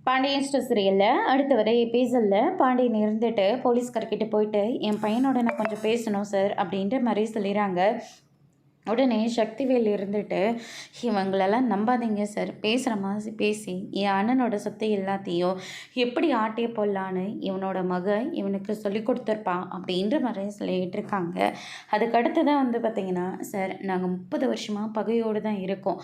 Pandian store சீரியலில் அடுத்த வரை எபிசோடில் பாண்டியன் இருந்துட்டு போலீஸ்கார்கிட்ட போயிட்டு என் பையனோட நான் கொஞ்சம் பேசணும் சார் அப்படின்ற மாதிரி சொல்லிடுறாங்க. உடனே சக்திவேல் இருந்துட்டு இவங்களெல்லாம் நம்பாதீங்க சார், பேசுகிற மாதிரி பேசி என் அண்ணனோட சொத்தை எல்லாத்தையும் எப்படி ஆட்டிய போடலான்னு இவனோட மக இவனுக்கு சொல்லி கொடுத்துருப்பான் அப்படின்ற மாதிரி சொல்லிகிட்டு இருக்காங்க. அதுக்கடுத்து தான் வந்து பார்த்திங்கன்னா, சார் நாங்கள் 30 வருஷமாக பகையோடு தான் இருக்கோம்,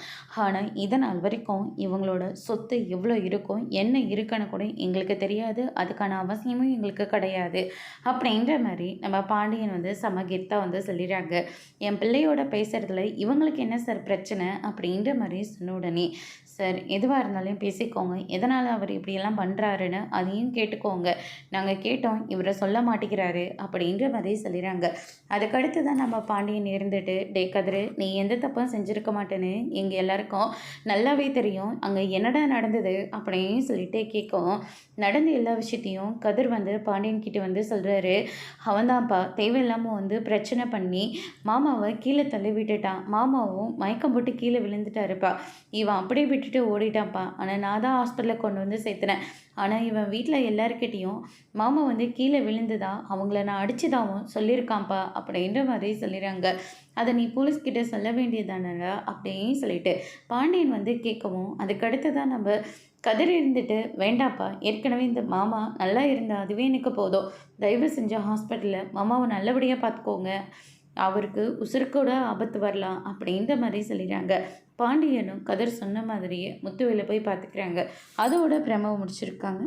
ஆனால் இதனால் வரைக்கும் இவங்களோட சொத்து எவ்வளோ இருக்கும் என்ன இருக்குன்னு கூட எங்களுக்கு தெரியாது, அதுக்கான அவசியமும் எங்களுக்கு கிடையாது அப்படின்ற மாதிரி நம்ம பாண்டியன் வந்து சமகீர்த்தா வந்து சொல்லிடுறாங்க. என் பிள்ளையோட பேசுகிறதுல இவங்களுக்கு என்ன சார் பிரச்சனை அப்படின்ற மாதிரி சொன்ன உடனே, சார் எதுவாக இருந்தாலும் பேசிக்கோங்க, எதனால் அவர் இப்படியெல்லாம் பண்ணுறாருன்னு அதையும் கேட்டுக்கோங்க, நாங்கள் கேட்டோம் இவரை சொல்ல மாட்டேங்கிறாரு அப்படின்ற மாதிரி சொல்லிடுறாங்க. அதுக்கடுத்து தான் நம்ம பாண்டியன் இருந்துட்டு, டே கதிரு நீ எந்த தப்பும் செஞ்சுருக்க மாட்டேன்னு எங்கள் எல்லாருக்கும் நல்லாவே தெரியும், அங்கே என்னடா நடந்தது அப்படின்னு சொல்லிட்டு கேட்கவும், நடந்த எல்லா விஷயத்தையும் கதிர் வந்து பாண்டியன் கிட்ட வந்து சொல்கிறாரு. அவன்தான்ப்பா தேவையில்லாமல் வந்து பிரச்சனை பண்ணி மாமாவை கீழே தள்ளி விட்டுட்டான், மாமாவும் மயக்கம் போட்டு கீழே விழுந்துட்டாருப்பா, இவன் அப்படியே விட்டுட்டு ஓடிட்டான்ப்பா, ஆனால் நான் தான் ஹாஸ்பிட்டலில் கொண்டு வந்து சேர்த்துனேன், ஆனால் இவன் வீட்டில் எல்லாருக்கிட்டேயும் மாமா வந்து கீழே விழுந்துதா அவங்கள நான் அடிச்சுதாவும் சொல்லியிருக்கான்ப்பா அப்படின்ற மாதிரி சொல்லிடுறாங்க. அதை நீ போலீஸ்கிட்ட சொல்ல வேண்டியதானடா அப்படின்னு சொல்லிட்டு பாண்டியன் வந்து கேட்கவும், அதுக்கடுத்து தான் நம்ம கதிர் இருந்துட்டு, வேண்டாப்பா ஏற்கனவே இந்த மாமா நல்லா இருந்தால் அதுவே எனக்கு போதும், தயவு செஞ்ச ஹாஸ்பிட்டலில் மாமாவை நல்லபடியாக பார்த்துக்கோங்க, அவருக்கு உசுருக்கூட ஆபத்து வரலாம் அப்படின்ற மாதிரி சொல்லிடுறாங்க. பாண்டியனும் கதிர் சொன்ன மாதிரியே முத்துவேலை போய் பார்த்துக்கிறாங்க. அதோட பிரமவை முடிச்சிருக்காங்க.